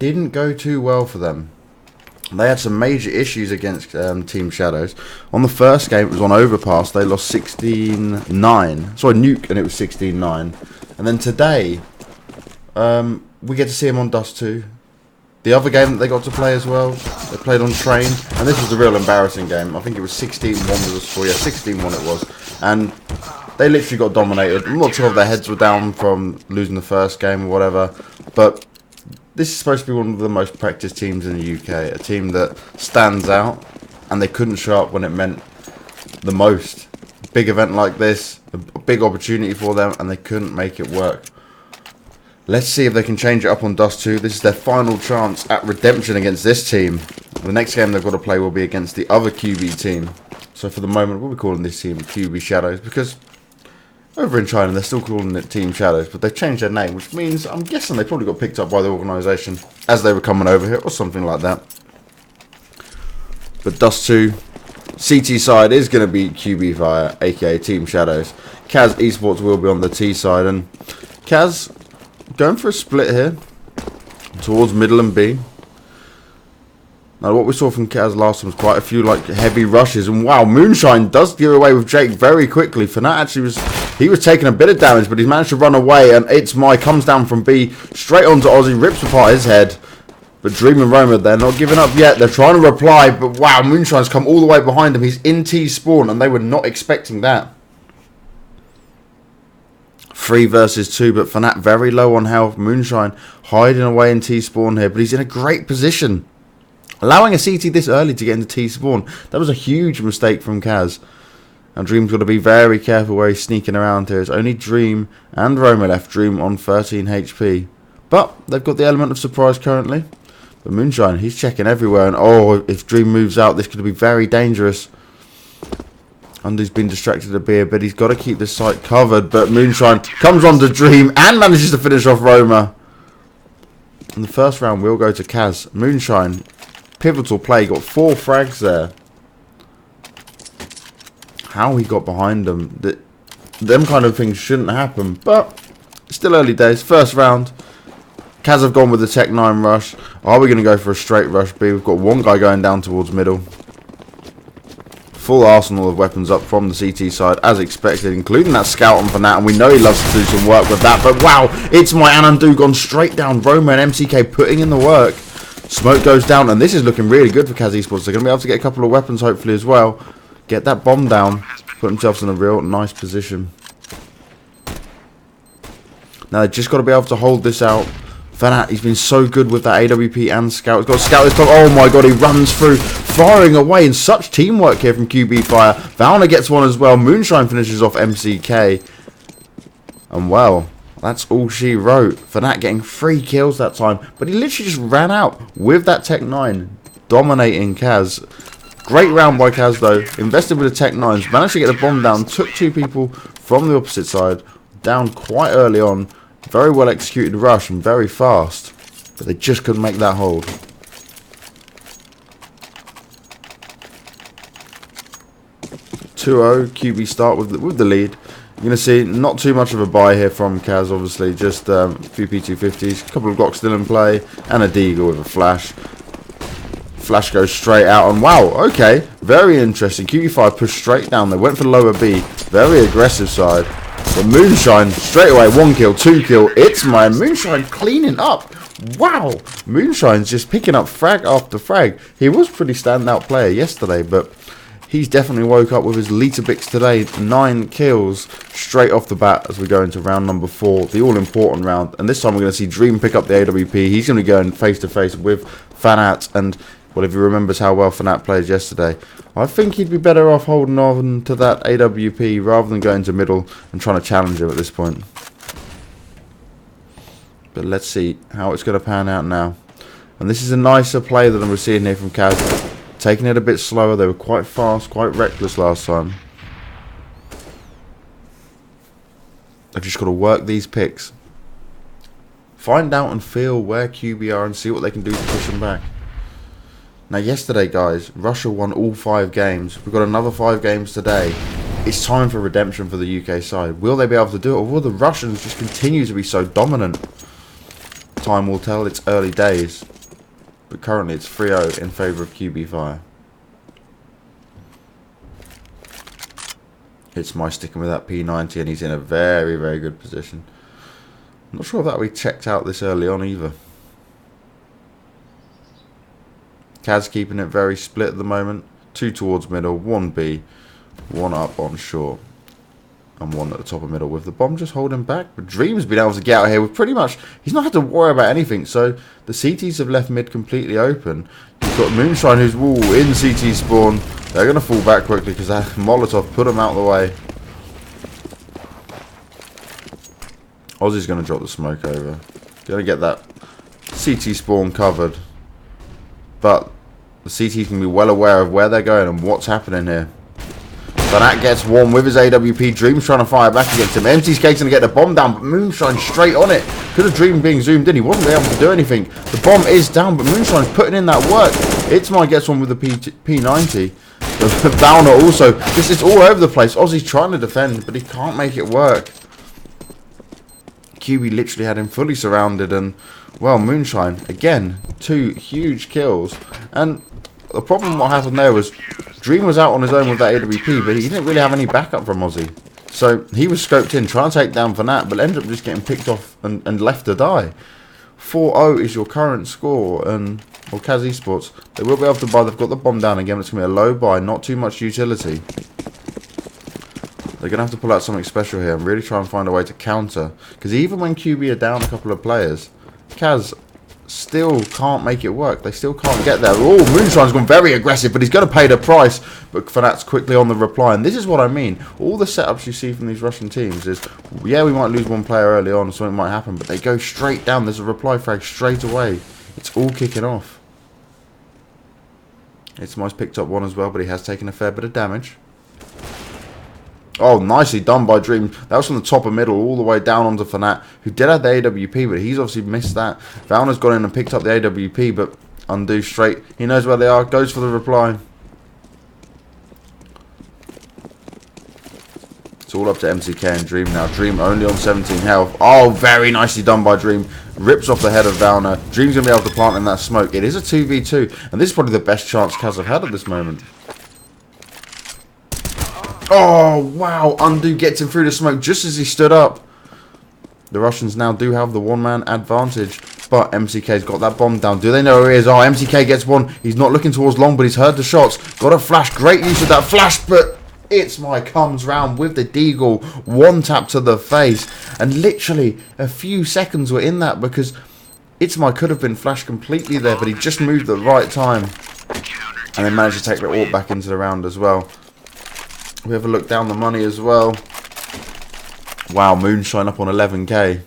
didn't go too well for them. They had some major issues against Team Shadows. On the first game, it was on Overpass. They lost 16-9. Sorry, Nuke, and it was 16-9. And then today, we get to see them on Dust 2. The other game that they got to play as well, they played on Train. And this was a real embarrassing game. I think it was 16-1 was the score. Yeah, 16-1 it was. And they literally got dominated. I'm not sure if their heads were down from losing the first game or whatever. But this is supposed to be one of the most practiced teams in the UK. A team that stands out. And they couldn't show up when it meant the most. A big event like this, a big opportunity for them, and they couldn't make it work. Let's see if they can change it up on Dust 2. This is their final chance at redemption against this team. The next game they've got to play will be against the other QB team. So for the moment, we'll be calling this team QB Shadows, because over in China they're still calling it Team Shadows, but they've changed their name, which means I'm guessing they probably got picked up by the organisation as they were coming over here or something like that. But Dust 2, CT side is going to be QB Fire, aka Team Shadows. CAZ Esports will be on the T side, and CAZ going for a split here towards middle and B. Now what we saw from CAZ last time was quite a few like heavy rushes, and wow, Moonshine does get away with Jake very quickly. Fnatt actually was taking a bit of damage, but he's managed to run away, and It's My comes down from B straight onto Ozzy, rips apart his head. But Dream and Roma, they're not giving up yet. They're trying to reply, but wow, Moonshine's come all the way behind him. He's in T spawn, and they were not expecting that. 3 versus 2, but Fnatt very low on health. Moonshine hiding away in T spawn here, but he's in a great position. Allowing a CT this early to get into T spawn, that was a huge mistake from CAZ. And Dream's got to be very careful where he's sneaking around here. It's only Dream and Roma left. Dream on 13 HP. But they've got the element of surprise currently. But Moonshine, he's checking everywhere. And oh, if Dream moves out, this could be very dangerous. Undu's been distracted a bit, but he's got to keep this site covered. But Moonshine comes on to Dream and manages to finish off Roma. And the first round will go to CAZ. Moonshine, pivotal play, got 4 frags there. How he got behind them, them kind of things shouldn't happen. But still early days. First round. CAZ have gone with the Tech 9 rush. Are we going to go for a straight rush B? We've got one guy going down towards middle. Full arsenal of weapons up from the CT side, as expected, including that scout on Fnatt, and we know he loves to do some work with that. But wow, It's My Anandu gone straight down. Roma and MCK putting in the work. Smoke goes down, and this is looking really good for CAZ Esports. They're going to be able to get a couple of weapons, hopefully, as well. Get that bomb down, put themselves in a real nice position. Now, they've just got to be able to hold this out. Fnatt, he's been so good with that AWP and Scout. He's got Scout this time. Oh my god, he runs through, firing away, and such teamwork here from QB Fire. Valna gets one as well. Moonshine finishes off MCK. And well, that's all she wrote. Fnatt getting 3 kills that time. But he literally just ran out with that Tech 9, dominating CAZ. Great round by CAZ though. Invested with the Tech 9s. Managed to get the bomb down. Took 2 people from the opposite side. Down quite early on. Very well executed rush and very fast. But they just couldn't make that hold. (2-0) QB start with the lead. You're going to see not too much of a buy here from CAZ, obviously. Just a few P250s, a couple of Glocks still in play, and a Deagle with a flash. Flash goes straight out, and wow, okay, very interesting. QB5 pushed straight down. They went for lower B. Very aggressive side. But Moonshine, straight away, 1 kill, 2 kill. It's My Moonshine cleaning up. Wow. Moonshine's just picking up frag after frag. He was a pretty standout player yesterday, but he's definitely woke up with his Litabix today. 9 kills straight off the bat as we go into round number 4, the all-important round. And this time we're going to see Dream pick up the AWP. He's going to be going face-to-face with Fnatt. And, well, if he remembers how well Fnatt played yesterday, I think he'd be better off holding on to that AWP rather than going to middle and trying to challenge him at this point. But let's see how it's going to pan out now. And this is a nicer play than we're seeing here from CAZ. Taking it a bit slower. They were quite fast, quite reckless last time. They've just got to work these picks. Find out and feel where QB are and see what they can do to push them back. Now yesterday, guys, Russia won all 5 games. We've got another 5 games today. It's time for redemption for the UK side. Will they be able to do it, or will the Russians just continue to be so dominant? Time will tell. It's early days. But currently it's 3-0 in favour of QB Fire. It's my sticking with that P90 and he's in a very, very good position. I'm not sure if that we checked out this early on either. CAZ keeping it very split at the moment. 2 towards middle, 1 B, 1 up on short. And 1 at the top of middle with the bomb just holding back. But Dream's been able to get out here with pretty much... He's not had to worry about anything. So the CTs have left mid completely open. You've got Moonshine who's in CT spawn. They're going to fall back quickly because that Molotov put them out of the way. Ozzy's going to drop the smoke over. Going to get that CT spawn covered. But the CTs can be well aware of where they're going and what's happening here. Fanat gets one with his AWP. Dream's trying to fire back against him. MC's going to get the bomb down, but Moonshine straight on it. Could have Dream being zoomed in. He wasn't able to do anything. The bomb is down, but Moonshine's putting in that work. It's my gets one with the P90. Valna also. This is all over the place. Ozzy's trying to defend, but he can't make it work. QB literally had him fully surrounded, and well, Moonshine again, 2 huge kills. And the problem what happened there was Dream was out on his own with that AWP, but he didn't really have any backup from Ozzy. So he was scoped in, trying to take down Fanat, but ended up just getting picked off and left to die. 4-0 is your current score, and or CAZ Esports, they will be able to buy. They've got the bomb down again. It's going to be a low buy, not too much utility. They're going to have to pull out something special here and really try and find a way to counter. Because even when QB are down a couple of players, CAZ still can't make it work. They still can't get there. Oh, Moonshine's gone very aggressive, but he's going to pay the price. But Fanat's quickly on the reply. And this is what I mean. All the setups you see from these Russian teams is, yeah, we might lose one player early on, something might happen, but they go straight down. There's a reply frag straight away. It's all kicking off. It's Mice picked up one as well, but he has taken a fair bit of damage. Oh, nicely done by Dream. That was from the top of middle all the way down onto Fanat, who did have the AWP, but he's obviously missed that. Valna's gone in and picked up the AWP, but undo straight. He knows where they are. Goes for the reply. It's all up to MCK and Dream now. Dream only on 17 health. Oh, very nicely done by Dream. Rips off the head of Valna. Dream's going to be able to plant in that smoke. It is a 2v2, and this is probably the best chance CAZ have had at this moment. Oh, wow. Undo gets him through the smoke just as he stood up. The Russians now do have the one-man advantage. But MCK's got that bomb down. Do they know where he is? Oh, MCK gets one. He's not looking towards long, but he's heard the shots. Got a flash. Great use of that flash, but It's My comes round with the deagle. One tap to the face. And literally a few seconds were in that because It's My could have been flashed completely there, but he just moved at the right time. And then managed to take the AWP back into the round as well. We have a look down the money as well. Wow, Moonshine up on 11k.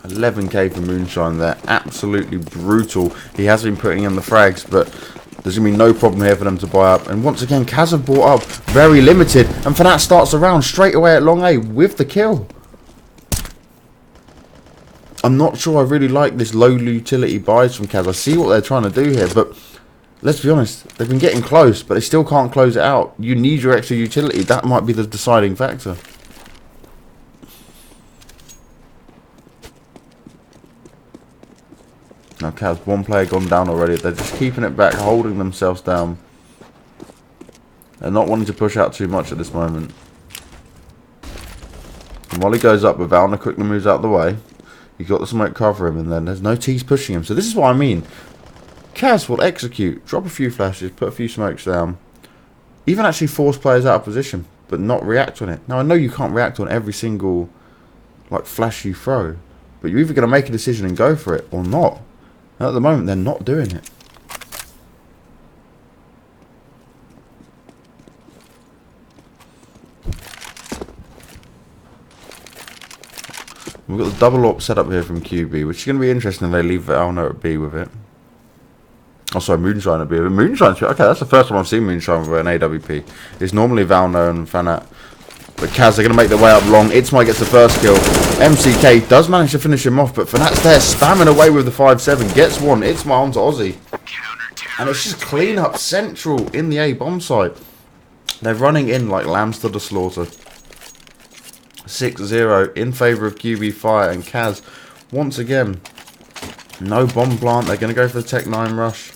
$11k for Moonshine there. Absolutely brutal. He has been putting in the frags, but there's going to be no problem here for them to buy up. And once again, CAZ have bought up. Very limited. And Fanat starts the round straight away at long A with the kill. I'm not sure I really like this low utility buys from CAZ. I see what they're trying to do here, but let's be honest, they've been getting close, but they still can't close it out. You need your extra utility. That might be the deciding factor. Now CAZ, one player gone down already. They're just keeping it back, holding themselves down. They're not wanting to push out too much at this moment. And while he goes up, Valna quickly moves out of the way. You've got the smoke cover him, and then there's no T's pushing him. So this is what I mean. CAZ will execute, drop a few flashes, put a few smokes down. Even actually force players out of position, but not react on it. Now, I know you can't react on every single flash you throw, but you're either going to make a decision and go for it or not. And at the moment, they're not doing it. We've got the double AWP set up here from QB, which is going to be interesting if they leave Valno at B with it. Oh, sorry, Moonshine at B with it. Moonshine's... Okay, that's the first time I've seen Moonshine with an AWP. It's normally Valno and Fanat. But CAZ are going to make their way up long. It's My gets the first kill. MCK does manage to finish him off, but Fanat's there, spamming away with the 5-7. Gets one. It's My onto Aussie. And it's just clean up central in the A bomb site. They're running in like lambs to the slaughter. 6-0 in favour of QB Fire and CAZ. Once again, no bomb plant. They're going to go for the Tech 9 rush.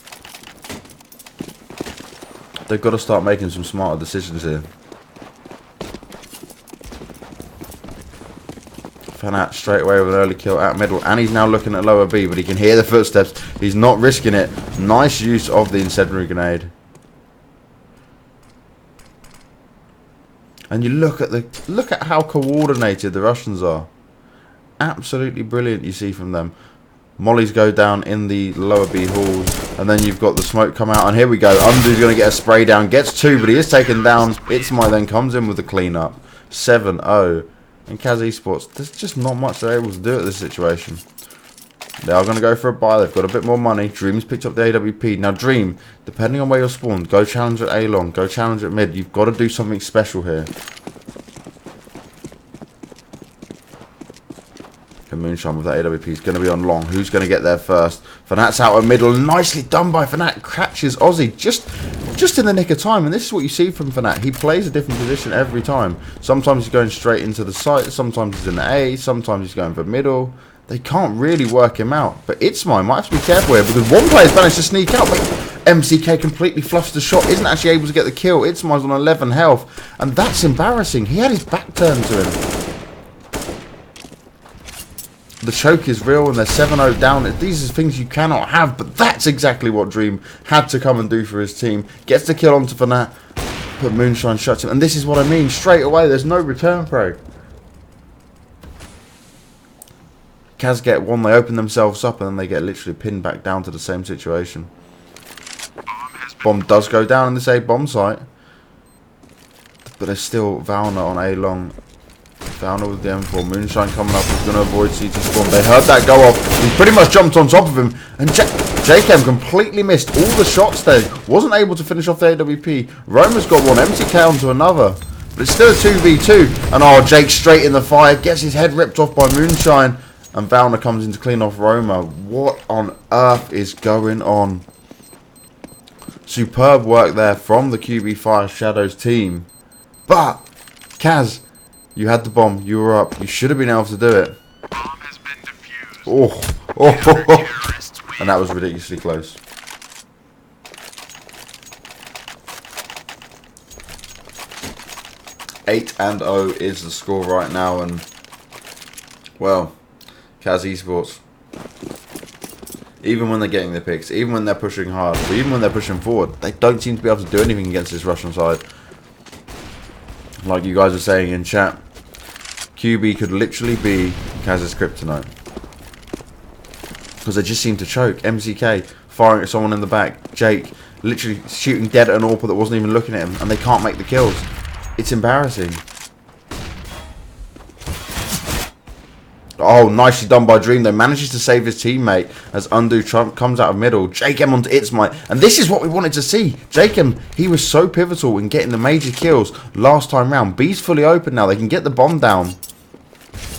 They've got to start making some smarter decisions here. Fanat straight away with an early kill at middle, and he's now looking at lower B, but he can hear the footsteps. He's not risking it. Nice use of the incendiary grenade. And you look at how coordinated the Russians are. Absolutely brilliant, you see from them. Mollies go down in the lower B halls, and then you've got the smoke come out, and here we go. Undu's going to get a spray down, gets 2, but he is taken down. It's my then comes in with the cleanup. 7-0. And CAZ Esports, there's just not much they're able to do at this situation. They are going to go for a buy. They've got a bit more money. Dream's picked up the AWP. Now, Dream, depending on where you're spawned, go challenge at A long, go challenge at mid. You've got to do something special here. And Moonshine with that AWP is going to be on long. Who's going to get there first? Fanat's out of middle. Nicely done by Fanat. Catches Aussie just in the nick of time. And this is what you see from Fanat. He plays a different position every time. Sometimes he's going straight into the site. Sometimes he's in the A. Sometimes he's going for middle. They can't really work him out. But Itzmai might have to be careful here because one player's managed to sneak out. But MCK completely fluffs the shot. Isn't actually able to get the kill. Itzmai's on 11 health. And that's embarrassing. He had his back turned to him. The choke is real and they're 7-0 down. These are things you cannot have. But that's exactly what Dream had to come and do for his team. Gets the kill onto Fanat. But Moonshine shuts him. And this is what I mean. Straight away, there's no return frag. CAZ get one, they open themselves up, and then they get literally pinned back down to the same situation. Bomb does go down in this A bomb site. But there's still Valna on A long. Valna with the M4. Moonshine coming up is going to avoid CT spawn. They heard that go off. He pretty much jumped on top of him. And JKM completely missed all the shots there. Wasn't able to finish off the AWP. Roma's got one. MTK onto another. But it's still a 2v2. And oh, Jake straight in the fire. Gets his head ripped off by Moonshine. And Valna comes in to clean off Roma. What on earth is going on? Superb work there from the QB Fire Shadows team. But, CAZ, you had the bomb. You were up. You should have been able to do it. Bomb has been defused. Oh. And that was ridiculously close. Eight and 0 is the score right now. And, well, CAZ Esports, even when they're getting their picks, even when they're pushing hard, or even when they're pushing forward, they don't seem to be able to do anything against this Russian side. Like you guys are saying in chat, QB could literally be CAZ's kryptonite. Because they just seem to choke. MCK firing at someone in the back. Jake literally shooting dead at an AWP that wasn't even looking at him, and they can't make the kills. It's embarrassing. Oh, nicely done by Dream. They manages to save his teammate as Undo Trump comes out of middle. Jakem onto Itzmai. And this is what we wanted to see. Jakem, he was so pivotal in getting the major kills last time round. B's fully open now. They can get the bomb down.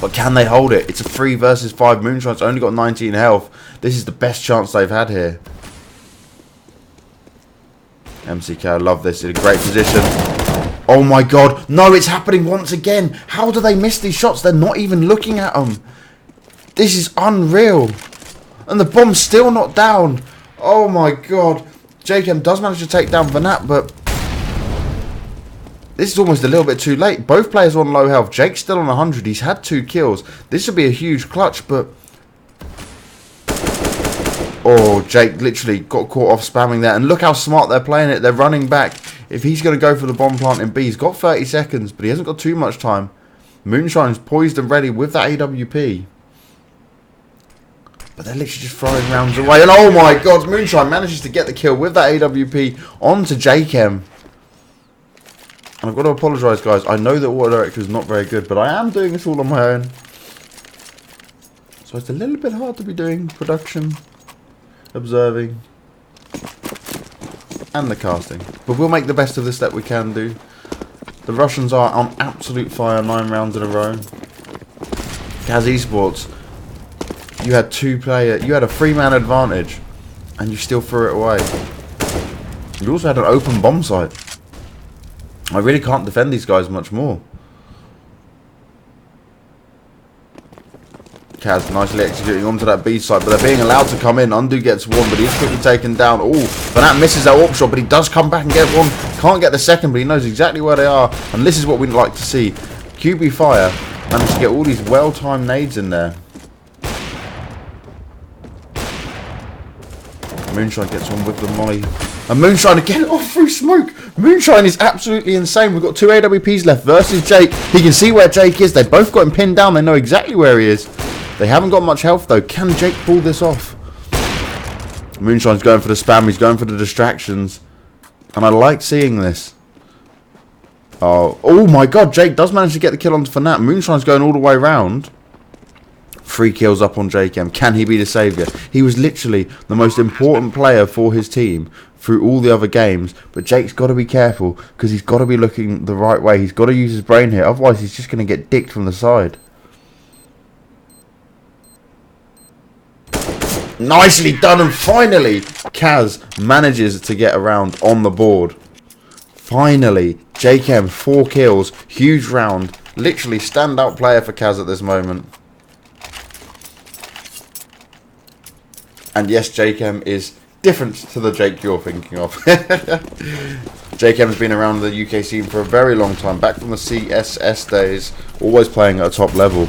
But can they hold it? It's a 3 versus 5. Moonshine's only got 19 health. This is the best chance they've had here. MCK, I love this. In a great position. Oh my god. No, it's happening once again. How do they miss these shots? They're not even looking at them. This is unreal. And the bomb's still not down. Oh my god. JKM does manage to take down Vanat, but this is almost a little bit too late. Both players are on low health. Jake's still on 100. He's had 2 kills. This would be a huge clutch, but oh, Jake literally got caught off spamming there. And look how smart they're playing it. They're running back. If he's going to go for the bomb plant in B, he's got 30 seconds, but he hasn't got too much time. Moonshine's poised and ready with that AWP. But they're literally just throwing rounds away. And oh my god, Moonshine manages to get the kill with that AWP onto JKM. And I've got to apologise, guys. I know that Water Director is not very good, but I am doing this all on my own. So it's a little bit hard to be doing production, observing, and the casting. But we'll make the best of this that we can do. The Russians are on absolute fire 9 rounds in a row. CAZ Esports, you had you had a 3-man advantage, and you still threw it away. You also had an open bomb site. I really can't defend these guys much more. CAZ nicely executing onto that B side, but they're being allowed to come in. Undo gets one, but he's quickly taken down. Oh, Fanat misses that AWP shot, but he does come back and get one. Can't get the second, but he knows exactly where they are. And this is what we'd like to see. QB Fire managed to get all these well-timed nades in there. Moonshine gets one with the molly. And Moonshine again off through smoke. Moonshine is absolutely insane. We've got 2 AWPs left versus Jake. He can see where Jake is. They both got him pinned down. They know exactly where he is. They haven't got much health though. Can Jake pull this off? Moonshine's going for the spam. He's going for the distractions. And I like seeing this. Oh my god. Jake does manage to get the kill onto Fanat. Moonshine's going all the way round. 3 kills up on JKM. Can he be the saviour? He was literally the most important player for his team through all the other games. But Jake's got to be careful because he's got to be looking the right way. He's got to use his brain here. Otherwise, he's just going to get dicked from the side. Nicely done. And finally, CAZ manages to get around on the board. Finally, JKM 4 kills. Huge round. Literally standout player for CAZ at this moment. And yes, JKM is different to the Jake you're thinking of. JKM has been around the UK scene for a very long time. Back from the CSS days. Always playing at a top level.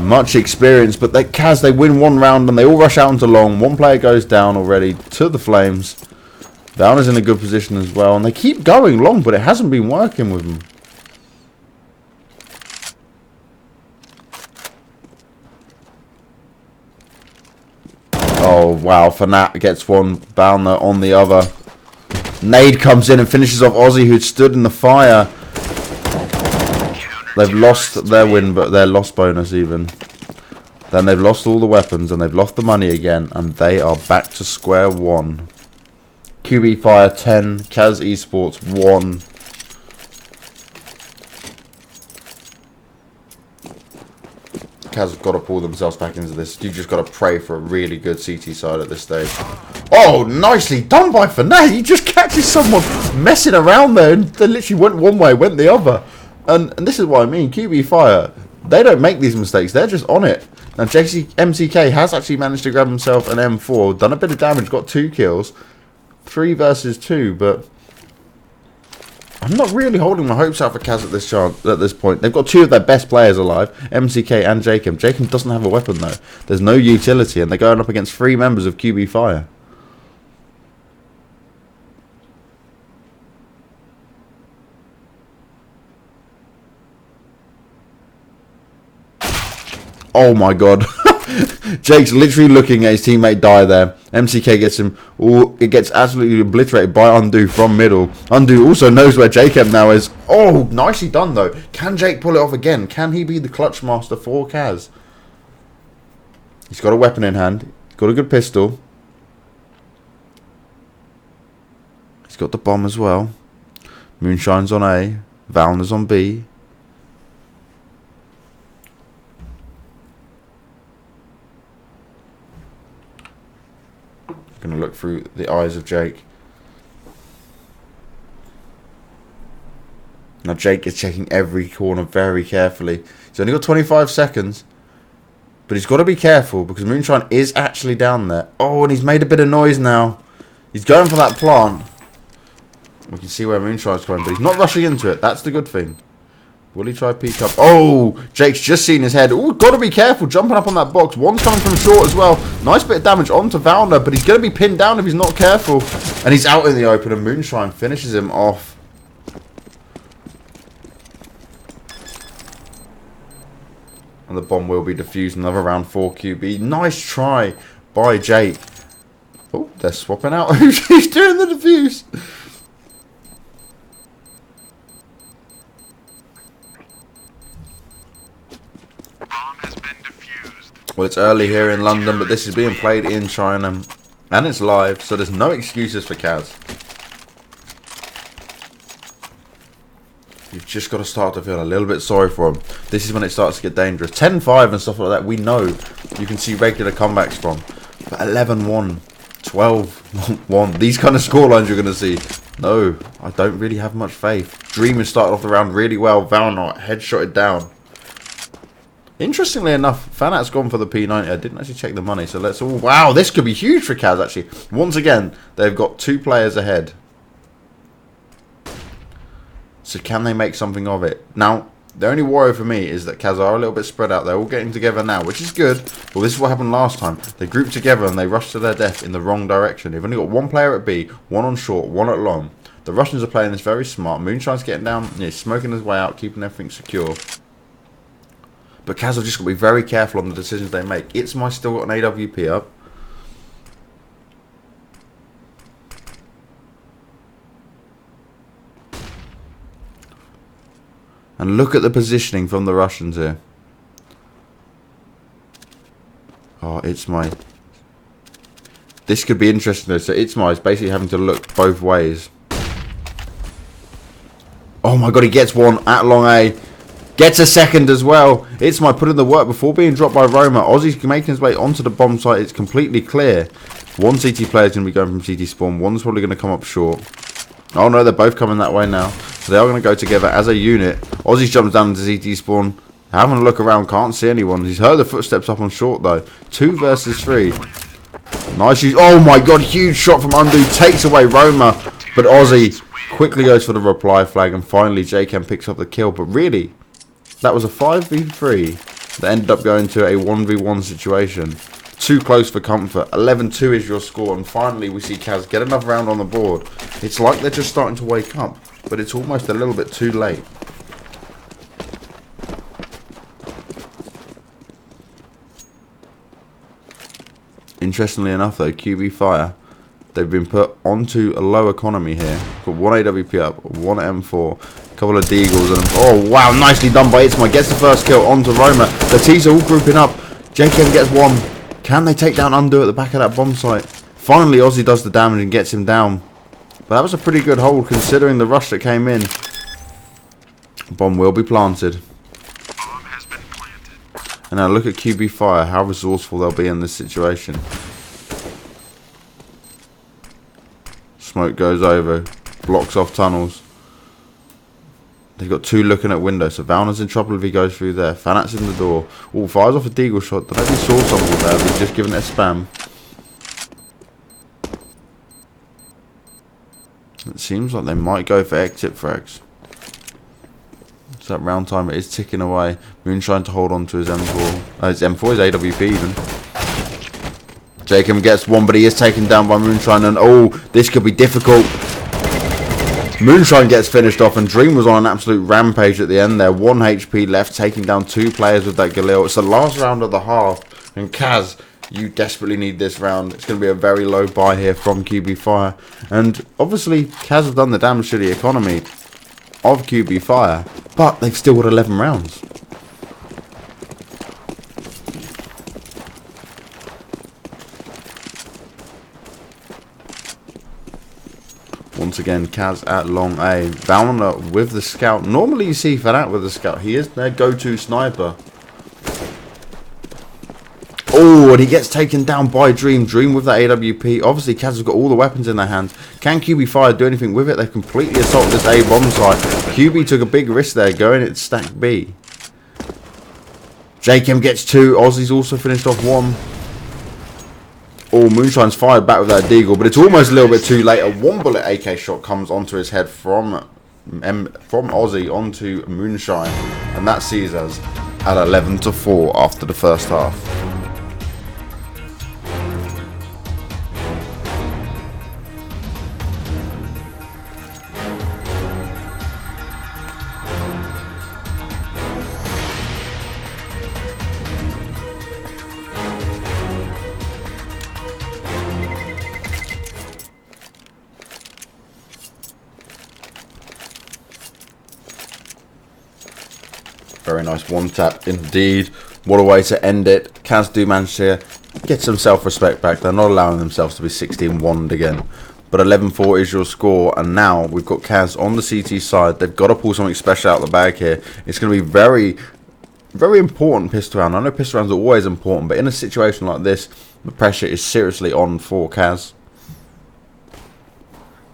Much experience. But CAZ, they win 1 round and they all rush out into long. 1 player goes down already to the flames. Valna's in a good position as well. And they keep going long, but it hasn't been working with them. Oh, wow. Fanat gets one. Balner on the other. Nade comes in and finishes off Aussie, who'd stood in the fire. They've lost their win, but their loss bonus even. Then they've lost all the weapons, and they've lost the money again, and they are back to square one. QB Fire 10, CAZ Esports 1. CAZ have got to pull themselves back into this. You've just got to pray for a really good CT side at this stage. Oh, nicely done by Fanat. He just catches someone messing around there and they literally went one way, went the other. And this is what I mean. QB Fire, they don't make these mistakes. They're just on it. Now, MCK has actually managed to grab himself an M4. Done a bit of damage. Got 2 kills. 3 versus 2, but I'm not really holding my hopes out for CAZ at this point. They've got 2 of their best players alive, MCK and Jacob. Jacob doesn't have a weapon though. There's no utility, and they're going up against 3 members of QB Fire. Oh my god. Jake's literally looking at his teammate die there. MCK gets him. It gets absolutely obliterated by Undo from middle. Undo also knows where Jacob now is. Oh, nicely done though. Can Jake pull it off again? Can he be the clutch master for CAZ? He's got a weapon in hand. He's got a good pistol. He's got the bomb as well. Moonshine's on A. Valna's on B. Going to look through the eyes of Jake. Now Jake is checking every corner very carefully. He's only got 25 seconds. But he's got to be careful because Moonshine is actually down there. Oh, and he's made a bit of noise now. He's going for that plant. We can see where Moonshine's going, but he's not rushing into it. That's the good thing. Will he try peek up? Oh, Jake's just seen his head. Oh, got to be careful jumping up on that box. One's coming from short as well. Nice bit of damage onto Valna, but he's going to be pinned down if he's not careful. And he's out in the open, and Moonshine finishes him off. And the bomb will be defused. Another round for QB. Nice try by Jake. Oh, they're swapping out. Who's doing the defuse? Well, it's early here in London, but this is being played in China, and it's live, so there's no excuses for CAZ. You've just got to start to feel a little bit sorry for them. This is when it starts to get dangerous. 10-5 and stuff like that, we know you can see regular comebacks from. But 11-1, 12-1, these kind of scorelines you're going to see. No, I don't really have much faith. Dream has started off the round really well. Valnot headshotted down. Interestingly enough, Fanat's gone for the P90. I didn't actually check the money, so let's all... Wow, this could be huge for CAZ, actually. Once again, they've got 2 players ahead. So can they make something of it? Now, the only worry for me is that CAZ are a little bit spread out. They're all getting together now, which is good. Well, this is what happened last time. They grouped together and they rushed to their death in the wrong direction. They've only got 1 player at B, 1 on short, 1 at long. The Russians are playing this very smart. Moonshine's getting down, smoking his way out, keeping everything secure. But CAZ have just got to be very careful on the decisions they make. It's my still got an AWP up. And look at the positioning from the Russians here. Oh, it's my... This could be interesting though. So it's my is basically having to look both ways. Oh my god, he gets 1 at long A. Gets a second as well. It's my put in the work before being dropped by Roma. Aussie's making his way onto the bomb site. It's completely clear. 1 CT player is going to be going from CT spawn. 1's probably going to come up short. Oh no, they're both coming that way now. So they are going to go together as a unit. Aussie jumps down into CT spawn. Having a look around, can't see anyone. He's heard the footsteps up on short though. 2 versus 3. Nice use. Oh my god, huge shot from Undo. Takes away Roma. But Aussie quickly goes for the reply flag. And finally, JCam picks up the kill. But really... that was a 5v3 that ended up going to a 1v1 situation. Too close for comfort. 11-2 is your score. And finally we see CAZ get another round on the board. It's like they're just starting to wake up. But it's almost a little bit too late. Interestingly enough though, QB Fire, they've been put onto a low economy here. Got 1 AWP up, 1 M4, a couple of Deagles, and oh wow, nicely done by Itzma. Gets the first kill onto Roma. The T's are all grouping up. JKM gets 1. Can they take down Undo at the back of that bomb site? Finally, Aussie does the damage and gets him down. But that was a pretty good hold considering the rush that came in. Bomb will be planted. Bomb has been planted. And now look at QB Fire, how resourceful they'll be in this situation. Smoke goes over, blocks off tunnels. They've got 2 looking at windows, so Valna's in trouble if he goes through there. Fanat's in the door. Oh, fires off a Deagle shot. Don't know if he saw someone there, but he's just given it a spam. It seems like they might go for exit frags. So that round timer is ticking away. Moonshine to hold on to his M4. His M4 is AWP even. Jacob gets 1, but he is taken down by Moonshine. And oh, this could be difficult. Moonshine gets finished off, and Dream was on an absolute rampage at the end there. 1 HP left, taking down 2 players with that Galil. It's the last round of the half. And CAZ, you desperately need this round. It's going to be a very low buy here from QB Fire. And obviously, CAZ have done the damage to the economy of QB Fire, but they've still got 11 rounds. Once again, CAZ at long A. Valna with the scout. Normally you see Fanat with the scout. He is their go-to sniper. Oh, and he gets taken down by Dream. Dream with that AWP. Obviously, CAZ has got all the weapons in their hands. Can QB Fire do anything with it? They've completely assaulted this A bomb site. QB took a big risk there, going at stack B. JKM gets 2. Aussie's also finished off 1. Oh, Moonshine's fired back with that Deagle, but it's almost a little bit too late. A 1-bullet AK shot comes onto his head from Aussie onto Moonshine, and that sees us at 11-4 after the first half. Very nice 1-tap indeed. What a way to end it. CAZ do manage to get some self-respect back. They're not allowing themselves to be 16-1'd again. But 11-4 is your score. And now we've got CAZ on the CT side. They've got to pull something special out of the bag here. It's going to be very, very important pistol round. I know pistol rounds are always important, but in a situation like this, the pressure is seriously on for CAZ.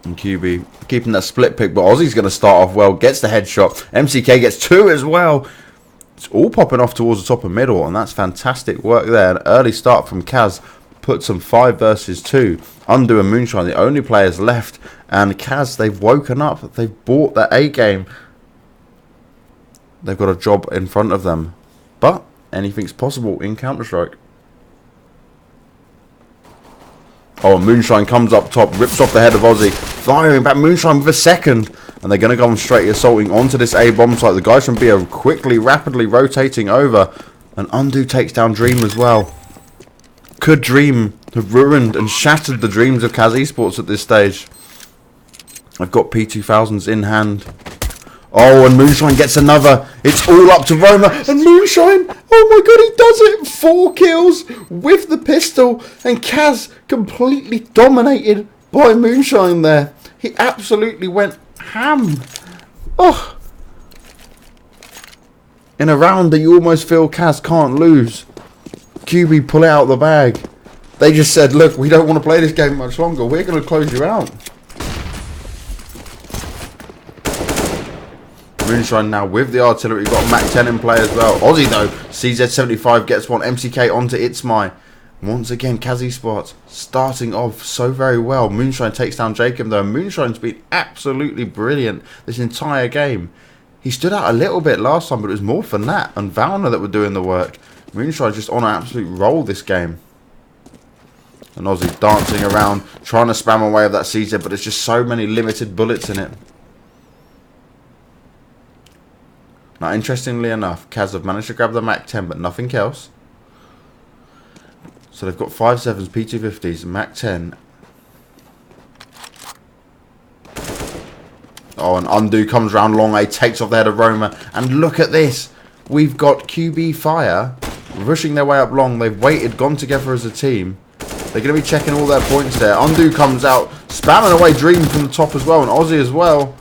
And QB keeping that split pick, but Aussie's going to start off well. Gets the headshot. MCK gets 2 as well. It's all popping off towards the top of middle, and that's fantastic work there. An early start from CAZ puts them 5 versus 2. Undo and Moonshine, the only players left. And CAZ, they've woken up. They've bought their A game. They've got a job in front of them. But anything's possible in Counter-Strike. Oh, and Moonshine comes up top, rips off the head of Aussie, firing back. Moonshine with a second. And they're going to go straight assaulting onto this A bomb site. The guys from B are quickly, rapidly rotating over. And Undo takes down Dream as well. Could Dream have ruined and shattered the dreams of CAZ Esports at this stage? I've got P2000s in hand. Oh, and Moonshine gets another. It's all up to Roma. And Moonshine, oh my god, he does it. 4 kills with the pistol. And CAZ completely dominated by Moonshine there. He absolutely went ham. Oh. In a round that you almost feel CAZ can't lose. QB pull it out of the bag. They just said, look, we don't want to play this game much longer. We're going to close you out. Moonshine now with the artillery. Got Mac 10 in play as well. Aussie though. CZ75 gets one. MCK onto It's My. Once again, CAZ Esports starting off so very well. Moonshine takes down Jacob though. Moonshine's been absolutely brilliant this entire game. He stood out a little bit last time, but it was more Fanat and Valna that were doing the work. Moonshine's just on an absolute roll this game. And Aussie dancing around, trying to spam away with that CZ, but there's just so many limited bullets in it. Now, interestingly enough, CAZ have managed to grab the Mac 10, but nothing else. So they've got 5.7s, P250s, Mac 10. Oh, and Undo comes round long A, takes off the head of Roma. And look at this. We've got QB Fire rushing their way up long. They've waited, gone together as a team. They're going to be checking all their points there. Undo comes out, spamming away Dream from the top as well, and Aussie as well.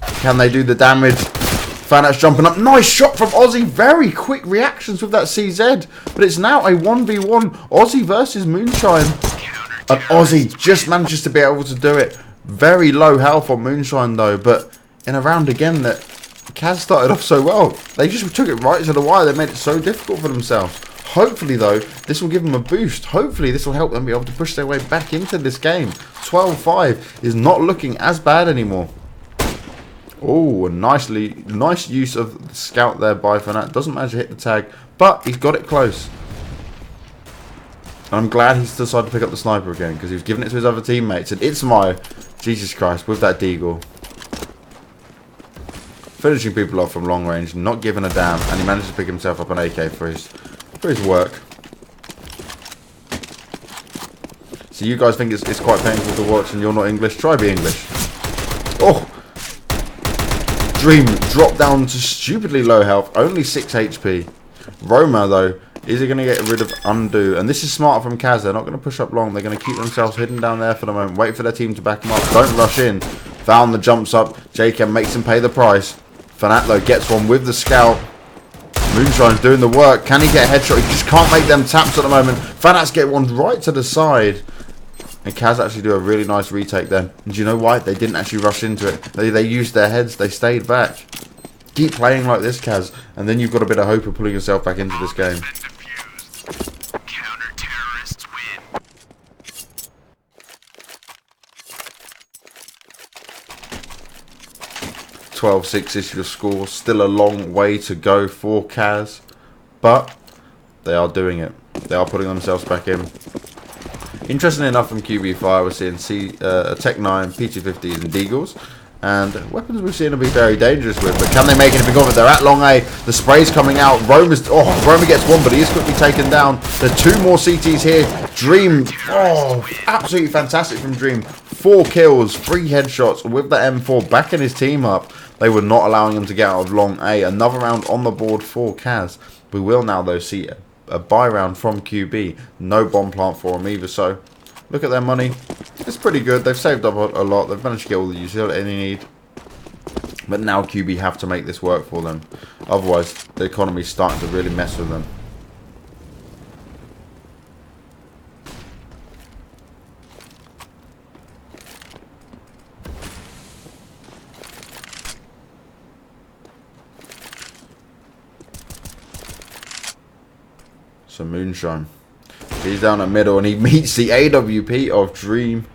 Can they do the damage? Fanat's jumping up. Nice shot from Aussie. Very quick reactions with that CZ. But it's now a 1v1. Aussie versus Moonshine. And Aussie just manages to be able to do it. Very low health on Moonshine though. But in a round again that CAZ started off so well. They just took it right to the wire. They made it so difficult for themselves. Hopefully though, this will give them a boost. Hopefully this will help them be able to push their way back into this game. 12-5 is not looking as bad anymore. Oh, nice use of the scout there by Fanat. Doesn't manage to hit the tag, but he's got it close. And I'm glad he's decided to pick up the sniper again, because he was giving it to his other teammates. And It's My, Jesus Christ, with that deagle. Finishing people off from long range, not giving a damn, and he managed to pick himself up an AK for his work. So you guys think it's quite painful to watch and you're not English? Try be English. Oh! Dream dropped down to stupidly low health, only 6 HP. Roma though, is he going to get rid of Undo? And this is smart from CAZ. They're not going to push up long. They're going to keep themselves hidden down there for the moment. Wait for their team to back them up. Don't rush in. Valna jumps up. JK makes him pay the price. Fanat though gets one with the scout. Moonshine's doing the work. Can he get a headshot? He just can't make them taps at the moment. Fanats get one right to the side. And CAZ actually do a really nice retake then. And do you know why? They didn't actually rush into it. They used their heads. They stayed back. Keep playing like this, CAZ. And then you've got a bit of hope of pulling yourself back into this game. Counter-terrorists win. 12-6 is your score. Still a long way to go for CAZ. But they are doing it. They are putting themselves back in. Interestingly enough, from QB Fire, we're seeing Tech 9, P250s and Deagles. And weapons we're seeing will be very dangerous with. But can they make anything of it? They're at long A. The spray's coming out. Roma gets one, but he is quickly taken down. There are 2 more CTs here. Dream. Oh, absolutely fantastic from Dream. 4 kills, 3 headshots with the M4 backing his team up. They were not allowing him to get out of long A. Another round on the board for CAZ. We will now, though, see a buy round from QB. No bomb plant for him either, so look at their money. It's pretty good. They've saved up a lot. They've managed to get all the utility they need. But now QB have to make this work for them. Otherwise, the economy's starting to really mess with them. So Moonshine. He's down the middle and he meets the AWP of Dream.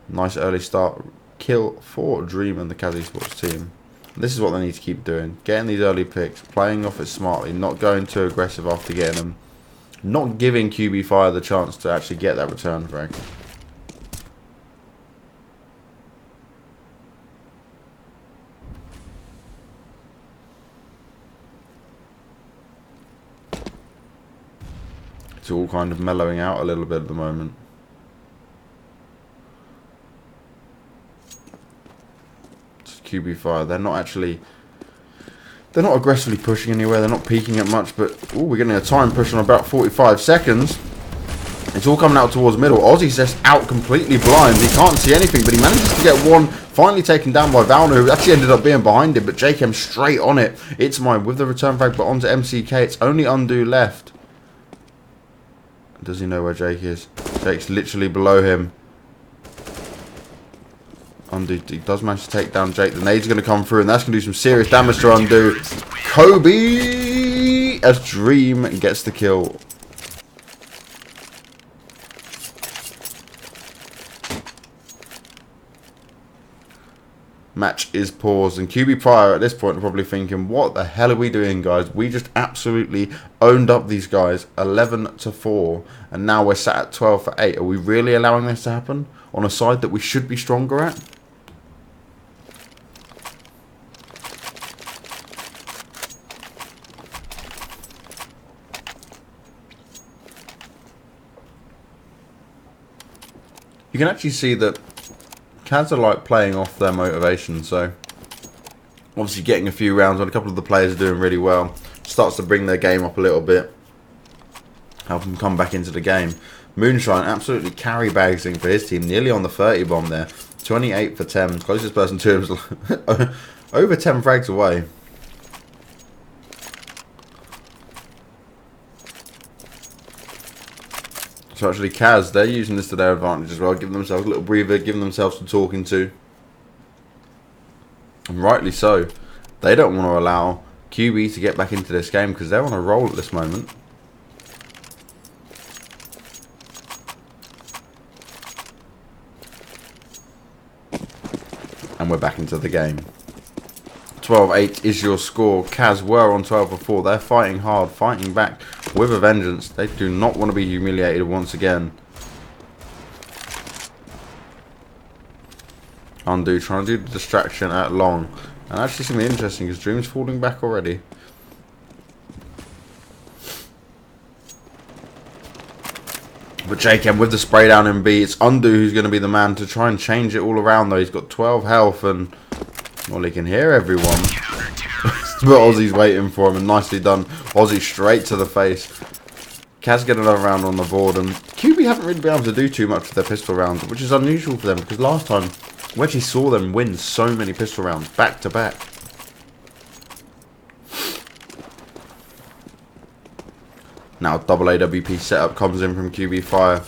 Nice early start. Kill for Dream and the CAZ Sports team. This is what they need to keep doing. Getting these early picks. Playing off it smartly. Not going too aggressive after getting them. Not giving QB Fire the chance to actually get that return frag. It's all kind of mellowing out a little bit at the moment. It's QB Fire. They're not aggressively pushing anywhere. They're not peeking at much, but ooh, we're getting a time push on about 45 seconds. It's all coming out towards middle. Ozzy's just out completely blind. He can't see anything, but he manages to get one finally taken down by Valna, who actually ended up being behind him, but JKM straight on it. It's mine with the return frag, but onto MCK. It's only Undo left. Does he know where Jake is? Jake's literally below him. Undo, he does manage to take down Jake. The nade's going to come through, and that's going to do some serious damage to Undo. Kobe as Dream gets the kill. Match is paused, and QB Fire at this point are probably thinking, what the hell are we doing, guys? We just absolutely owned up these guys 11-4, and now we're sat at 12-8. Are we really allowing this to happen on a side that we should be stronger at? You can actually see that CAZ are like playing off their motivation, so obviously getting a few rounds when a couple of the players are doing really well starts to bring their game up a little bit, help them come back into the game. Moonshine absolutely carry bagsing for his team, nearly on the 30 bomb there, 28 for 10, closest person to him is over 10 frags away. So actually CAZ, they're using this to their advantage as well, giving themselves a little breather, giving themselves some talking to. And rightly so. They don't want to allow QB to get back into this game because they're on a roll at this moment. And we're back into the game. 12-8 is your score. CAZ were on 12-4. They're fighting hard, fighting back with a vengeance. They do not want to be humiliated once again. Undo trying to do the distraction at long. And actually something interesting is Dream's falling back already. But JKM with the spray down in B. It's Undo who's going to be the man to try and change it all around though. He's got 12 health and well, he can hear everyone. But Ozzy's waiting for him, and nicely done. Ozzy straight to the face. CAZ get another round on the board, and QB haven't really been able to do too much with their pistol rounds, which is unusual for them, because last time we actually saw them win so many pistol rounds back to back. Now double AWP setup comes in from QB Fire.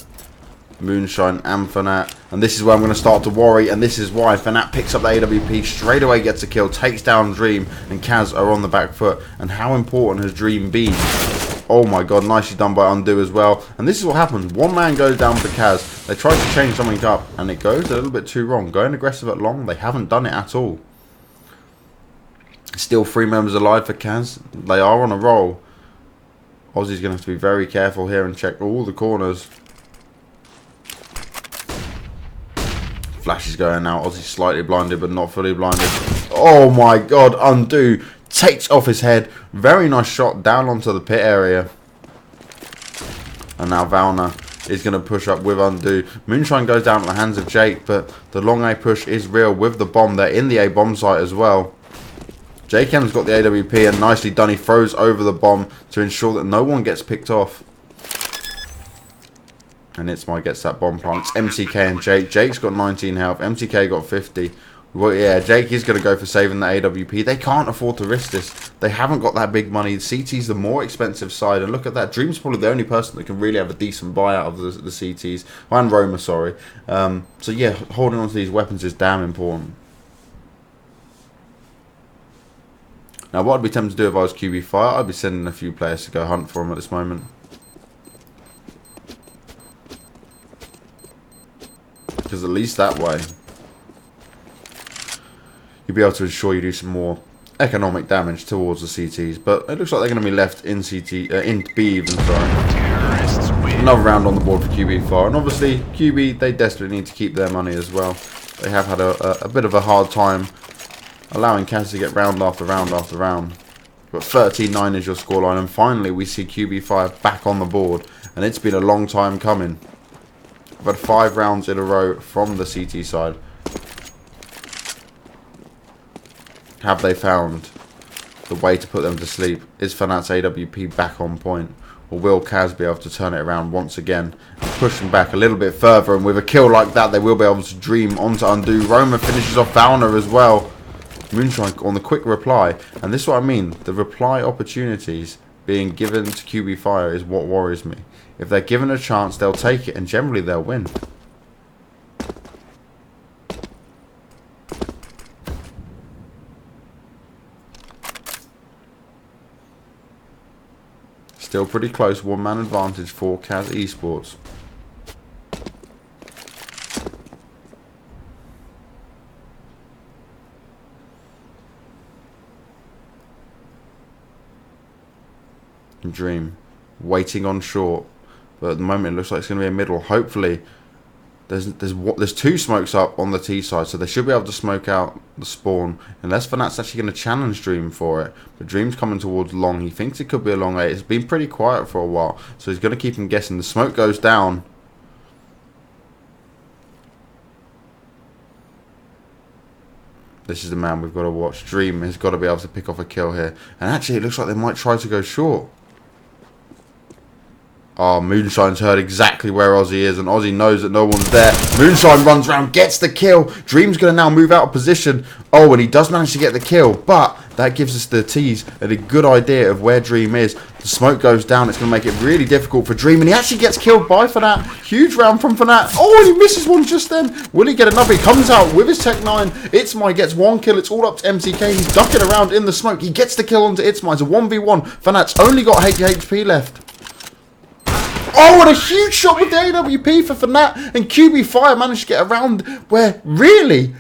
Moonshine and Fanat, and this is where I'm going to start to worry, and this is why Fanat picks up the AWP straight away, gets a kill, takes down Dream, and CAZ are on the back foot. And how important has Dream been? Oh my god, nicely done by Undo as well. And this is what happens, one man goes down for CAZ, they try to change something up and it goes a little bit too wrong. Going aggressive at long, they haven't done it at all. Still 3 members alive for CAZ, they are on a roll. Ozzy's going to have to be very careful here and check all the corners. Flash is going out. Ozzy's slightly blinded, but not fully blinded. Oh my god, Undo takes off his head. Very nice shot down onto the pit area. And now Valna is going to push up with Undo. Moonshine goes down at the hands of Jake, but the long A push is real with the bomb. They're in the A bomb site as well. JKM's got the AWP, and nicely done. He throws over the bomb to ensure that no one gets picked off. And it's my gets that bomb plant. It's MCK and Jake. Jake's got 19 health. MCK got 50. Well, yeah, Jake is going to go for saving the AWP. They can't afford to risk this. They haven't got that big money. CT's the more expensive side. And look at that. Dream's probably the only person that can really have a decent buyout of the CTs. And Roma, sorry. So, yeah, holding on to these weapons is damn important. Now, what I'd be tempted to do if I was QB Fire, I'd be sending a few players to go hunt for him at this moment. Because at least that way, you'll be able to ensure you do some more economic damage towards the CTs. But it looks like they're going to be left in in B even, sorry. Terrorists win. Another round on the board for QB4. And obviously, QB, they desperately need to keep their money as well. They have had a bit of a hard time allowing CAZ to get round after round after round. But 13-9 is your scoreline. And finally, we see QB5 back on the board. And it's been a long time coming. We've had 5 rounds in a row from the CT side. Have they found the way to put them to sleep? Is Fanat's AWP back on point? Or will CAZ be able to turn it around once again and push them back a little bit further? And with a kill like that, they will be able to dream onto undo. Roma finishes off Valner as well. Moonshine on the quick reply. And this is what I mean. The reply opportunities being given to QB Fire is what worries me. If they're given a chance, they'll take it. And generally, they'll win. Still pretty close, one-man advantage for CAZ Esports. Dream, waiting on short, but at the moment it looks like it's going to be a middle. Hopefully, there's 2 smokes up on the T side, so they should be able to smoke out the spawn, unless Fanat's actually going to challenge Dream for it. But Dream's coming towards long. He thinks it could be a long 8. It's been pretty quiet for a while, so he's going to keep him guessing. The smoke goes down. This is the man we've got to watch. Dream has got to be able to pick off a kill here. And actually, it looks like they might try to go short. Oh, Moonshine's heard exactly where Ozzy is, and Ozzy knows that no one's there. Moonshine runs around, gets the kill. Dream's going to now move out of position. Oh, and he does manage to get the kill, but that gives us the tease and a good idea of where Dream is. The smoke goes down. It's going to make it really difficult for Dream, and he actually gets killed by Fanat. Huge round from Fanat. Oh, and he misses one just then. Will he get another? He comes out with his Tech 9. Itzmy gets 1 kill. It's all up to MCK. He's ducking around in the smoke. He gets the kill onto Itzmy. It's a 1v1. Fanat's only got 80 HP left. Oh, and a huge shot with the AWP for Fanat, and QB Fire managed to get around where, really,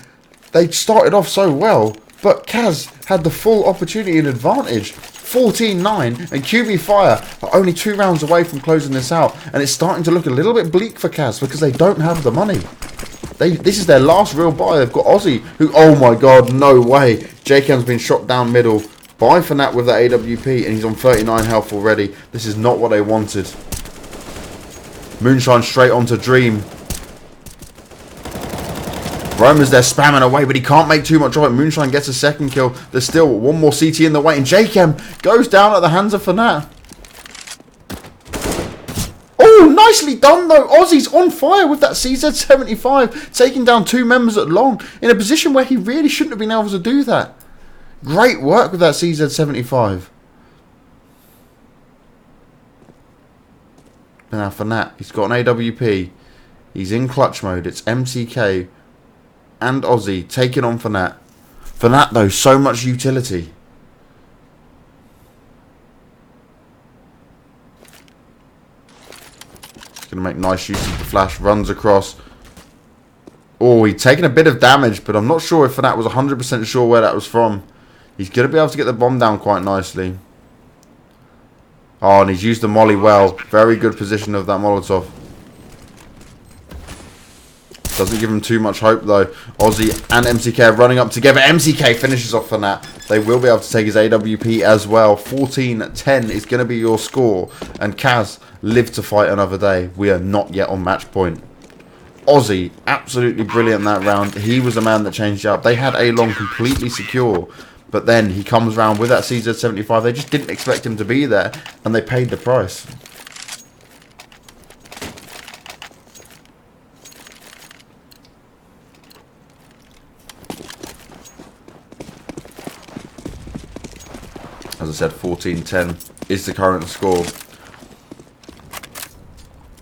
they started off so well, but CAZ had the full opportunity and advantage. 14-9, and QB Fire are only 2 rounds away from closing this out, and it's starting to look a little bit bleak for CAZ because they don't have the money. This is their last real buy. They've got Ozzy, who, oh my god, no way. JCam's been shot down middle by Fanat with the AWP, and he's on 39 health already. This is not what they wanted. Moonshine straight onto Dream. Roma's there spamming away, but he can't make too much of it. Moonshine gets a 2nd kill. There's still one more CT in the way, and JCam goes down at the hands of Fanat. Oh, nicely done though. Ozzy's on fire with that CZ75, taking down 2 members at long, in a position where he really shouldn't have been able to do that. Great work with that CZ75. Now Fanat, he's got an AWP. He's in clutch mode. It's MCK and Ozzy taking on Fanat. Fanat though, so much utility. He's going to make nice use of the flash. Runs across. Oh, he's taken a bit of damage, but I'm not sure if Fanat was 100% sure where that was from. He's going to be able to get the bomb down quite nicely. Oh, and he's used the molly well. Very good position of that Molotov. Doesn't give him too much hope though. Ozzy and MCK are running up together. MCK finishes off Fanat. They will be able to take his AWP as well. 14-10 is going to be your score. And CAZ live to fight another day. We are not yet on match point. Ozzy, absolutely brilliant that round. He was the man that changed it up. They had A-Long completely secure. But then he comes around with that CZ75. They just didn't expect him to be there. And they paid the price. As I said, 14-10 is the current score.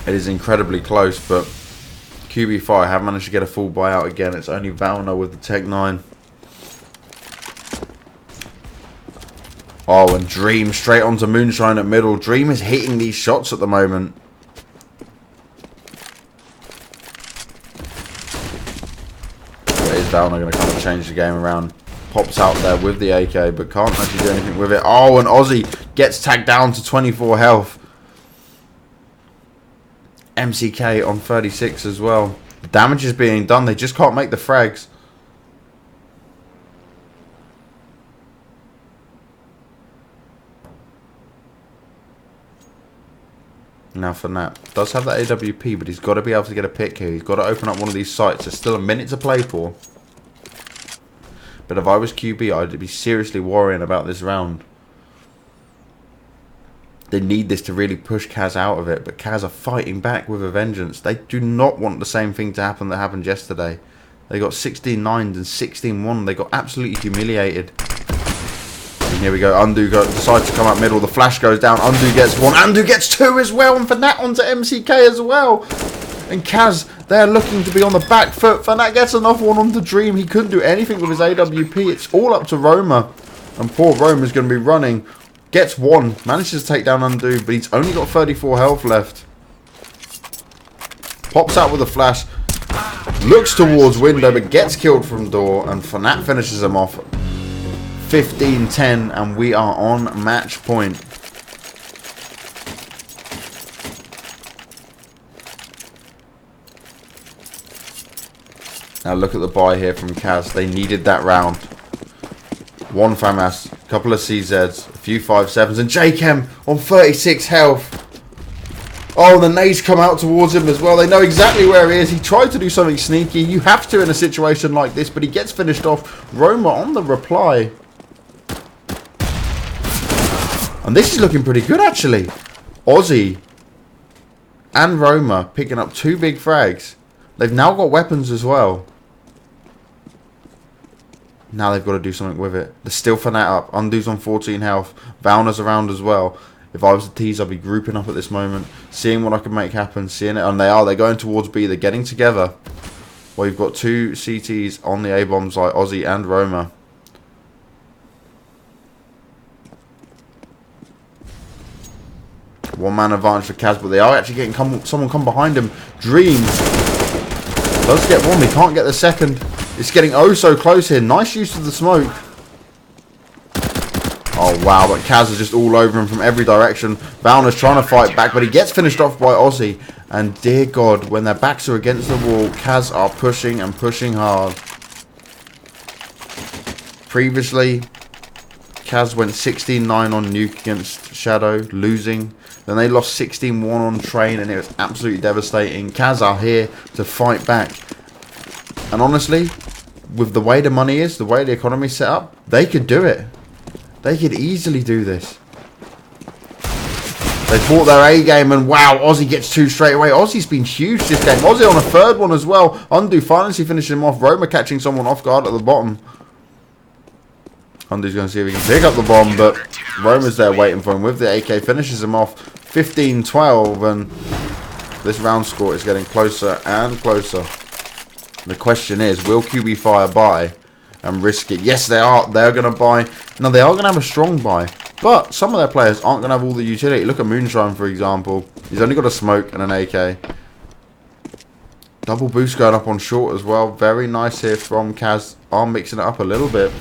It is incredibly close, but QB Fire have managed to get a full buyout again. It's only Valner with the Tech 9. Oh, and Dream straight onto Moonshine at middle. Dream is hitting these shots at the moment. Valna going to kind of change the game around. Pops out there with the AK, but can't actually do anything with it. Oh, and Aussie gets tagged down to 24 health. MCK on 36 as well. The damage is being done. They just can't make the frags. Now Fnatt does have that AWP, but he's got to be able to get a pick here. He's got to open up one of these sites. There's still a minute to play for. But if I was QB, I'd be seriously worrying about this round. They need this to really push CAZ out of it. But CAZ are fighting back with a vengeance. They do not want the same thing to happen that happened yesterday. They got 16-9 and 16-1. They got absolutely humiliated. And here we go. Undo decides to come up middle. The flash goes down. Undo gets one. Undo gets two as well. And Fnatt onto MCK as well. And CAZ, they're looking to be on the back foot. Fnatt gets another one on the Dream. He couldn't do anything with his AWP. It's all up to Roma. And poor Roma's going to be running. Gets one. Manages to take down Undo, but he's only got 34 health left. Pops out with a flash. Looks towards window, but gets killed from door. And Fnatt finishes him off. 15-10, and we are on match point. Now look at the buy here from CAZ. They needed that round. One FAMAS, a couple of CZs, a few 5.7s, and JChem on 36 health. Oh, the nades come out towards him as well. They know exactly where he is. He tried to do something sneaky. You have to in a situation like this, but he gets finished off. Roma on the reply. And this is looking pretty good, actually. Aussie and Roma picking up two big frags. They've now got weapons as well. Now they've got to do something with it. They're still Fnatt up. Undo's on 14 health. Valna's around as well. If I was the T's, I'd be grouping up at this moment. Seeing what I can make happen. Seeing it. And they are. They're going towards B. They're getting together. Well, you've got two CTs on the A-bombs like Aussie and Roma. One man advantage for CAZ, but they are actually getting someone come behind him. Dream does get one. He can't get the second. It's getting oh so close here. Nice use of the smoke. Oh wow, but CAZ is just all over him from every direction. Valna's trying to fight back, but he gets finished off by Aussie. And dear God, when their backs are against the wall, CAZ are pushing and pushing hard. Previously, CAZ went 16-9 on Nuke against Shadow, losing. Then they lost 16-1 on Train, and it was absolutely devastating. CAZ are here to fight back. And honestly, with the way the money is, the way the economy's set up, they could do it. They could easily do this. They fought their A game, and wow, Aussie gets two straight away. Aussie's been huge this game. Aussie on a third one as well. Undo finally finishing him off. Roma catching someone off guard at the bottom. Undu's going to see if he can pick up the bomb, but Roma's there waiting for him with the AK. Finishes him off 15-12, and this round score is getting closer and closer. The question is, will QB Fire buy and risk it? Yes, they are. They're going to buy. Now, they are going to have a strong buy, but some of their players aren't going to have all the utility. Look at Moonshine, for example. He's only got a smoke and an AK. Double boost going up on short as well. Very nice here from CAZ. Are mixing it up a little bit.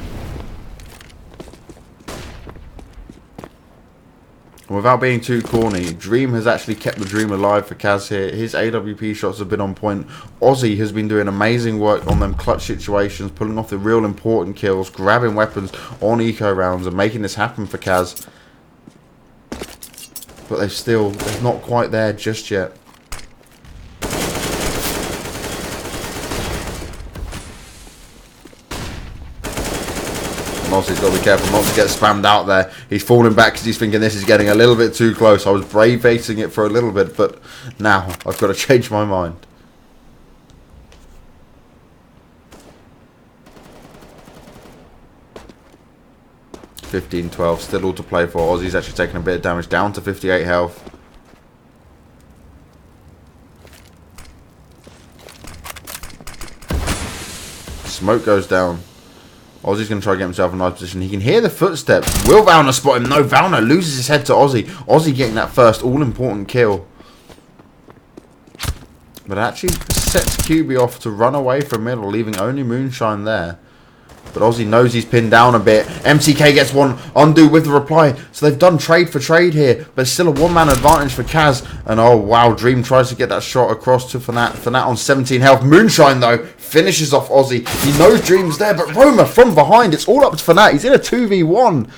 Without being too corny, Dream has actually kept the dream alive for CAZ here. His AWP shots have been on point. Aussie has been doing amazing work on them clutch situations, pulling off the real important kills, grabbing weapons on eco rounds and making this happen for CAZ. But they're not quite there just yet. Aussie's got to be careful not to get spammed out there. He's falling back because he's thinking this is getting a little bit too close. I was brave baiting it for a little bit, but now I've got to change my mind. (15-12), still all to play for. Aussie's actually taking a bit of damage, down to 58 health. Smoke goes down. Aussie's going to try to get himself in a nice position. He can hear the footsteps. Will Valna spot him? No, Valna loses his head to Aussie. Aussie getting that first all-important kill. But it actually sets QB off to run away from middle, leaving only Moonshine there. But Ozzy knows he's pinned down a bit. MCK gets one undo with the reply. So they've done trade for trade here. But it's still a one-man advantage for CAZ. And oh, wow. Dream tries to get that shot across to Fnatt. Fnatt on 17 health. Moonshine, though, finishes off Ozzy. He knows Dream's there. But Roma from behind. It's all up to Fnatt. He's in a 2v1.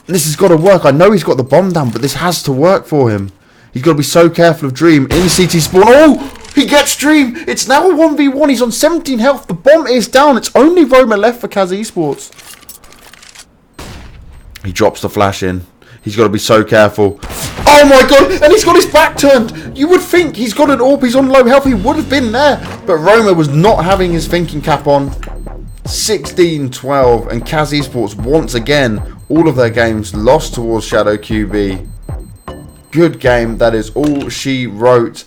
This has got to work. I know he's got the bomb down. But this has to work for him. He's got to be so careful of Dream. In CT spawn. Oh! He gets Dream. It's now a 1v1. He's on 17 health. The bomb is down. It's only Roma left for CAZ Esports. He drops the flash in. He's got to be so careful. Oh my god. And he's got his back turned. You would think he's got an AWP. He's on low health. He would have been there. But Roma was not having his thinking cap on. 16-12. And CAZ Esports once again, all of their games lost towards Shadow QB. Good game. That is all she wrote.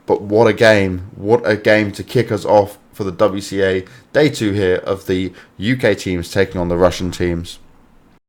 But what a game. What a game to kick us off for the WCA Day 2 here of the UK teams taking on the Russian teams.